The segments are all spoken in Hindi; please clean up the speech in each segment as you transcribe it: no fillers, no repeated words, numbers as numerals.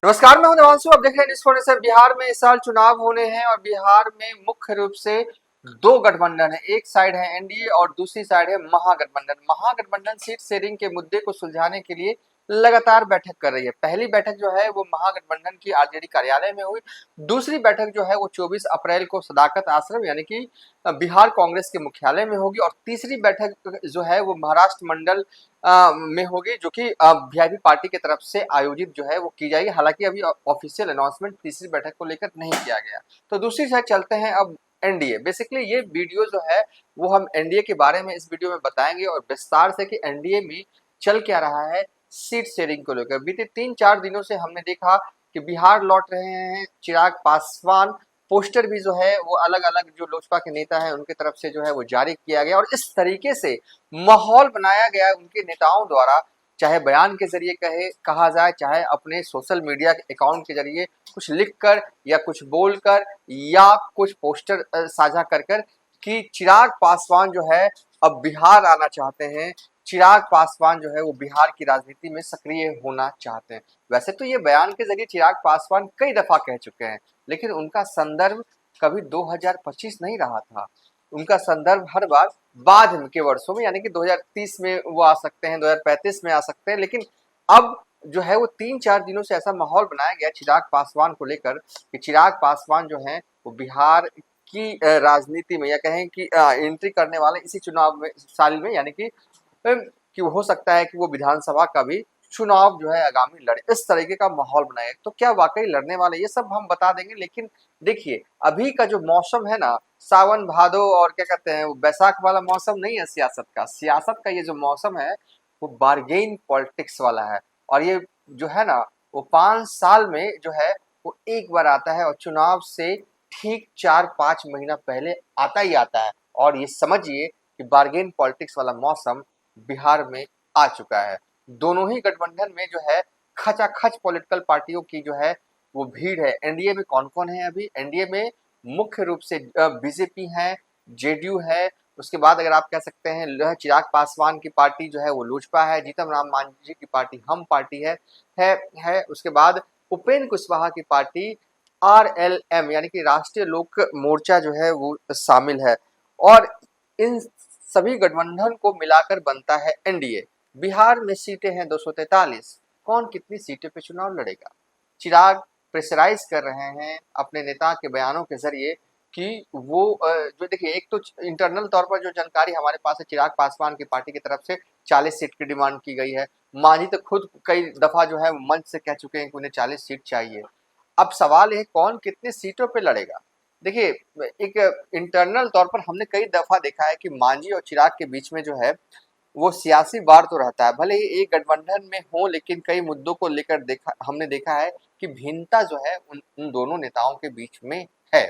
नमस्कार, मैं हूं देवांशु। आप देख रहे हैं न्यूज़ 47। बिहार में इस साल चुनाव होने हैं और बिहार में मुख्य रूप से दो गठबंधन है। एक साइड है एनडीए और दूसरी साइड है महागठबंधन। महागठबंधन सीट शेयरिंग के मुद्दे को सुलझाने के लिए लगातार बैठक कर रही है। पहली बैठक जो है वो महागठबंधन की आरजेडी कार्यालय में हुई। दूसरी बैठक जो है वो 24 अप्रैल को सदाकत आश्रम यानी कि बिहार कांग्रेस के मुख्यालय में होगी और तीसरी बैठक जो है वो महाराष्ट्र मंडल में होगी, जो कि वीआईपी पार्टी की तरफ से आयोजित जो है वो की जाएगी। हालांकि अभी ऑफिशियल अनाउंसमेंट तीसरी बैठक को लेकर नहीं किया गया। तो दूसरी साइड चलते हैं अब एनडीए। बेसिकली ये वीडियो जो है वो हम एनडीए के बारे में इस वीडियो में बताएंगे और विस्तार से कि एनडीए में चल क्या रहा है सीट शेयरिंग को लेकर। बीते 3-4 दिनों से हमने देखा कि बिहार लौट रहे हैं चिराग पासवान। पोस्टर भी जो है वो अलग अलग जो लोजपा के नेता हैं उनकी तरफ से जो है वो जारी किया गया और इस तरीके से माहौल बनाया गया उनके नेताओं द्वारा, चाहे बयान के जरिए कहा जाए, चाहे अपने सोशल मीडिया अकाउंट के जरिए कुछ लिखकर या कुछ बोलकर या कुछ पोस्टर साझा कर कर कि चिराग पासवान जो है अब बिहार आना चाहते हैं। चिराग पासवान जो है वो बिहार की राजनीति में सक्रिय होना चाहते हैं। वैसे तो ये बयान के जरिए चिराग पासवान कई दफा कह चुके हैं, लेकिन उनका संदर्भ कभी 2025 नहीं रहा था। उनका संदर्भ हर बार बाद के वर्षों में यानी कि 2030 में वो आ सकते हैं, 2035 में आ सकते हैं। लेकिन अब जो है वो 3-4 दिनों से ऐसा माहौल बनाया गया चिराग पासवान को लेकर कि चिराग पासवान जो है वो बिहार की राजनीति में या कहें कि एंट्री करने वाले इसी चुनाव में साल में, यानी कि हो सकता है कि वो विधानसभा का भी चुनाव जो है आगामी लड़े। इस तरीके का माहौल बनाया। तो क्या वाकई लड़ने वाले, ये सब हम बता देंगे। लेकिन देखिए अभी का जो मौसम है ना, सावन भादो और क्या कहते हैं वो बैसाख वाला मौसम नहीं है सियासत का। सियासत का ये जो मौसम है वो बार्गेन पॉलिटिक्स वाला है। और ये जो है ना वो 5 साल में जो है वो एक बार आता है और चुनाव से ठीक 4-5 महीना पहले आता ही आता है। और ये समझिए कि बार्गेन पॉलिटिक्स वाला मौसम बिहार में आ चुका है। दोनों ही गठबंधन में जो है खचाखच पॉलिटिकल पार्टियों की जो है वो भीड़ है। एनडीए में कौन कौन है? अभी एनडीए में मुख्य रूप से बीजेपी है, जेडीयू है, उसके बाद अगर आप कह सकते हैं चिराग पासवान की पार्टी जो है वो लोजपा है, जीतन राम मांझी की पार्टी हम पार्टी है। उसके बाद उपेंद्र कुशवाहा की पार्टी आरएलएम यानी कि राष्ट्रीय लोक मोर्चा जो है वो शामिल है। और इन सभी गठबंधन को मिलाकर बनता है एनडीए। बिहार में सीटें हैं 243। कौन कितनी सीटें पे चुनाव लड़ेगा? चिराग प्रेशराइज कर रहे हैं अपने नेता के बयानों के जरिए कि वो जो देखिए, एक तो इंटरनल तौर पर जो जानकारी हमारे पास है, चिराग पासवान की पार्टी की तरफ से 40 सीट की डिमांड की गई है। मांझी तो खुद कई दफा जो है मंच से कह चुके हैं कि उन्हें 40 सीट चाहिए। अब सवाल है कौन कितनी सीटों पे लड़ेगा। देखिए एक इंटरनल तौर पर हमने कई दफा देखा है कि मांझी और चिराग के बीच में जो है वो सियासी वार तो रहता है। भले ही एक गठबंधन में हो, लेकिन कई मुद्दों को लेकर हमने देखा है कि भिन्नता जो है उन दोनों नेताओं के बीच में है।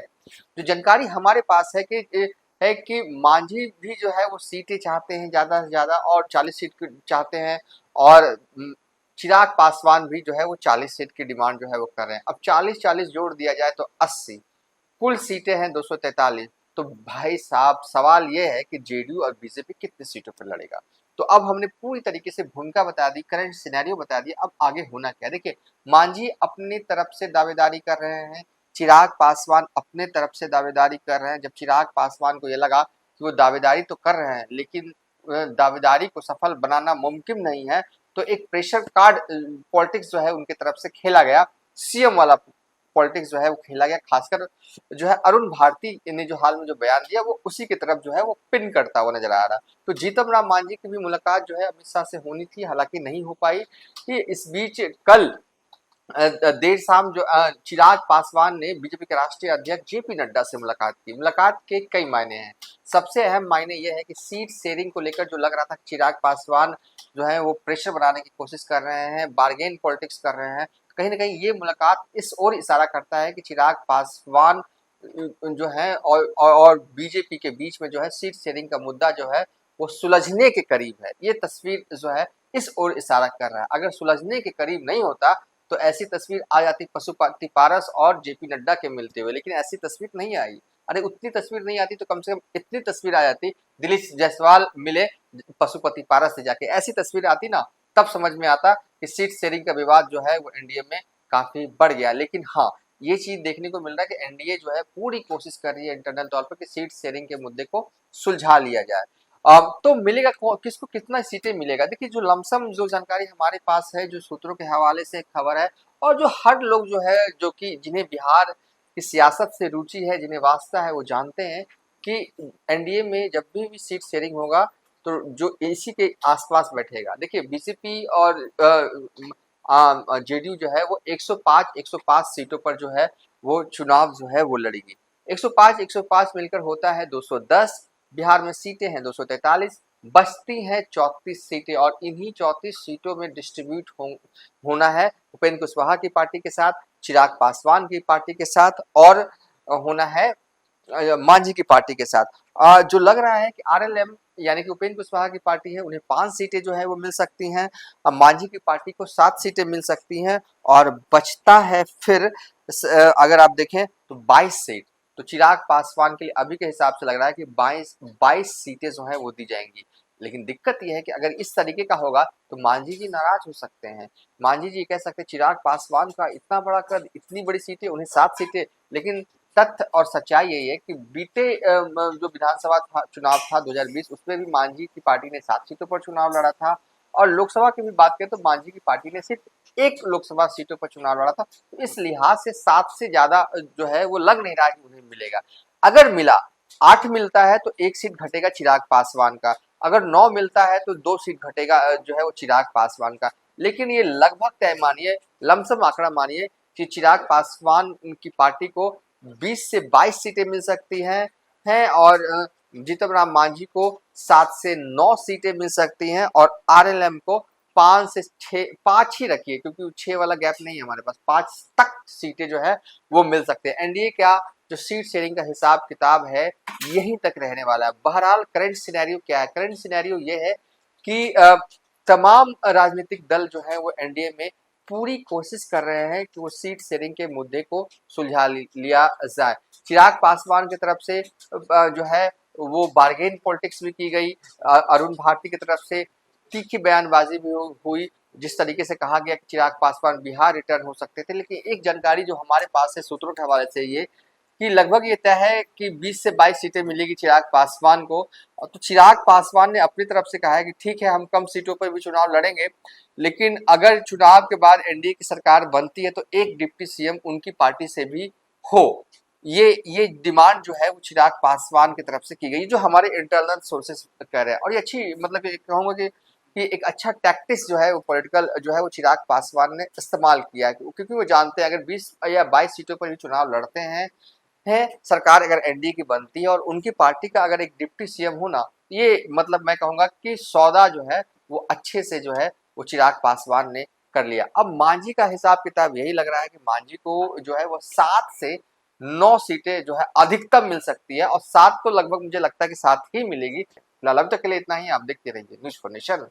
जो जानकारी हमारे पास है कि मांझी भी जो है वो सीटें चाहते हैं ज्यादा से ज्यादा और 40 सीट की चाहते हैं। और चिराग पासवान भी जो है वो 40 सीट की डिमांड जो है वो कर रहे हैं। अब 40-40 जोड़ दिया जाए तो 80, कुल सीटें हैं 243। तो भाई साहब सवाल ये है कि जेडीयू और बीजेपी कितनी सीटों पर लड़ेगा। तो अब हमने पूरी तरीके से भूमिका बता दी, करंट सिनेरियो बता दिया। अब आगे होना क्या? देखिए मांझी अपनी तरफ से दावेदारी कर रहे हैं, चिराग पासवान अपने तरफ से दावेदारी कर रहे हैं। जब चिराग पासवान को यह लगा कि वो दावेदारी तो कर रहे हैं लेकिन दावेदारी को सफल बनाना मुमकिन नहीं है, तो एक प्रेशर कार्ड पॉलिटिक्स जो है उनकी तरफ से खेला गया। सीएम वाला पॉलिटिक्स जो है वो खेला गया। खासकर जो है अरुण भारती ने जो हाल में जो बयान दिया वो उसी की तरफ जो है वो पिन करता हुआ नजर आ रहा। तो जीतन राम मांझी की भी मुलाकात जो है अमित शाह से होनी थी, हालांकि नहीं हो पाई। कि इस बीच कल देर शाम जो चिराग पासवान ने बीजेपी के राष्ट्रीय अध्यक्ष जेपी नड्डा से मुलाकात की। मुलाकात के कई मायने हैं। सबसे अहम मायने यह है कि सीट शेयरिंग को लेकर जो लग रहा था चिराग पासवान जो है वो प्रेशर बनाने की कोशिश कर रहे हैं, बार्गेन पॉलिटिक्स कर रहे हैं। कहीं ना कहीं ये मुलाकात इस ओर इशारा करता है कि चिराग पासवान जो है और बीजेपी के बीच में जो है सीट शेयरिंग का मुद्दा जो है वो सुलझने के करीब है। ये तस्वीर जो है इस ओर इशारा कर रहा है। अगर सुलझने के करीब नहीं होता तो ऐसी तस्वीर आ जाती पशुपति पारस और जेपी नड्डा के मिलते हुए, लेकिन ऐसी तस्वीर नहीं आई। अरे उतनी तस्वीर नहीं आती तो कम से कम इतनी तस्वीर आ जाती, दिलीप जायसवाल मिले पशुपति पारस से जाके, ऐसी तस्वीर आती ना, तब समझ में आता कि सीट शेयरिंग का विवाद जो है वो एनडीए में काफी बढ़ गया। लेकिन हाँ, ये चीज देखने को मिल रहा है कि एनडीए जो है पूरी कोशिश कर रही है इंटरनल तौर पर कि सीट शेयरिंग के मुद्दे को सुलझा लिया जाए। अब तो मिलेगा किसको कितना सीटें मिलेगा, देखिए जो लमसम जो जानकारी हमारे पास है, जो सूत्रों के हवाले से खबर है, और जो हर लोग जो है जो कि जिन्हें बिहार की सियासत से रुचि है, जिन्हें वास्ता है, वो जानते हैं कि एनडीए में जब भी सीट शेयरिंग होगा तो जो इसी के आसपास बैठेगा। देखिए बीजेपी और जेडीयू जो है वो 105 सीटों पर जो है वो चुनाव जो है वो लड़ेगी। 105 मिलकर होता है 210। बिहार में सीटें हैं 243, बचती हैं 34 सीटें, और इन्हीं 34 सीटों में डिस्ट्रीब्यूट होना है उपेंद्र कुशवाहा की पार्टी के साथ, चिराग पासवान की पार्टी के साथ, और होना है मांझी की पार्टी के साथ। जो लग रहा है कि आरएलएम यानी कि उपेंद्र कुशवाहा की पार्टी है, उन्हें 5 सीटें जो है वो मिल सकती हैं, मांझी की पार्टी को 7 सीटें मिल सकती हैं, और बचता है फिर अगर आप देखें तो 22 सीट। तो चिराग पासवान के लिए अभी के हिसाब से लग रहा है कि 22 सीटें जो है वो दी जाएंगी। लेकिन दिक्कत यह है कि अगर इस तरीके का होगा तो मांझी जी नाराज हो सकते हैं। मांझी जी कह सकते हैं चिराग पासवान का इतना बड़ा कद, इतनी बड़ी सीटें, उन्हें 7 सीटें। लेकिन तथ्य और सच्चाई यही है कि बीते जो विधानसभा चुनाव था 2020, उसमें भी मांझी की पार्टी ने 7 सीटों पर चुनाव लड़ा था, और लोकसभा की भी बात करें तो मांझी की पार्टी ने सिर्फ 1 लोकसभा सीटों पर चुनाव लड़ा था। तो इस लिहाज से 7 से ज्यादा जो है वो लग नहीं रहा कि उन्हें मिलेगा। अगर मिला 8 मिलता है तो 1 सीट घटेगा चिराग पासवान का, अगर 9 मिलता है तो 2 सीट घटेगा जो है वो चिराग पासवान का। लेकिन ये लगभग तय मानिए, लमसम आंकड़ा मानिए कि चिराग पासवान की पार्टी को 20 से 22 सीटें मिल सकती हैं, और जीतन राम मांझी को 7 से 9 सीटें मिल सकती हैं, और आरएलएम को 5 से 6, 5 ही रखिए क्योंकि 6 वाला गैप नहीं है हमारे पास, 5 तक सीटें जो है वो मिल सकते हैं। एनडीए क्या जो सीट शेयरिंग का हिसाब किताब है यहीं तक रहने वाला है। बहरहाल करंट सिनेरियो क्या है, करंट सिनेरियो ये है कि तमाम राजनीतिक दल जो है वो एनडीए में पूरी कोशिश कर रहे हैं कि वो सीट शेयरिंग के मुद्दे को सुलझा लिया जाए। चिराग पासवान की तरफ से जो है वो बार्गेन पॉलिटिक्स भी की गई, अरुण भारती की तरफ से तीखी बयानबाजी भी हुई, जिस तरीके से कहा गया कि चिराग पासवान बिहार रिटर्न हो सकते थे। लेकिन एक जानकारी जो हमारे पास है सूत्रों के हवाले से ये कि लगभग ये तय है कि 20 से 22 सीटें मिलेगी चिराग पासवान को। तो चिराग पासवान ने अपनी तरफ से कहा है कि ठीक है हम कम सीटों पर भी चुनाव लड़ेंगे, लेकिन अगर चुनाव के बाद एनडीए की सरकार बनती है तो एक डिप्टी सीएम उनकी पार्टी से भी हो। ये डिमांड जो है वो चिराग पासवान की तरफ से की गई, जो हमारे इंटरनल सोर्सेस कह रहे हैं। और ये अच्छी मतलब कहूँगा कि एक अच्छा टैक्टिक्स जो है वो पॉलिटिकल जो है वो चिराग पासवान ने इस्तेमाल किया, क्योंकि वो जानते हैं अगर 20 या 22 सीटों पर भी चुनाव लड़ते हैं सरकार अगर एनडीए की बनती है और उनकी पार्टी का अगर एक डिप्टी सीएम होना, ये मतलब मैं कहूंगा कि सौदा जो है वो अच्छे से जो है वो चिराग पासवान ने कर लिया। अब मांझी का हिसाब किताब यही लग रहा है कि मांझी को जो है वो 7 से 9 सीटें जो है अधिकतम मिल सकती है, और 7 तो लगभग मुझे लगता है कि 7 ही मिलेगी। फिलहाल अभी तक के लिए इतना ही, आप देखते रहिए न्यूज़ फॉर नेशन।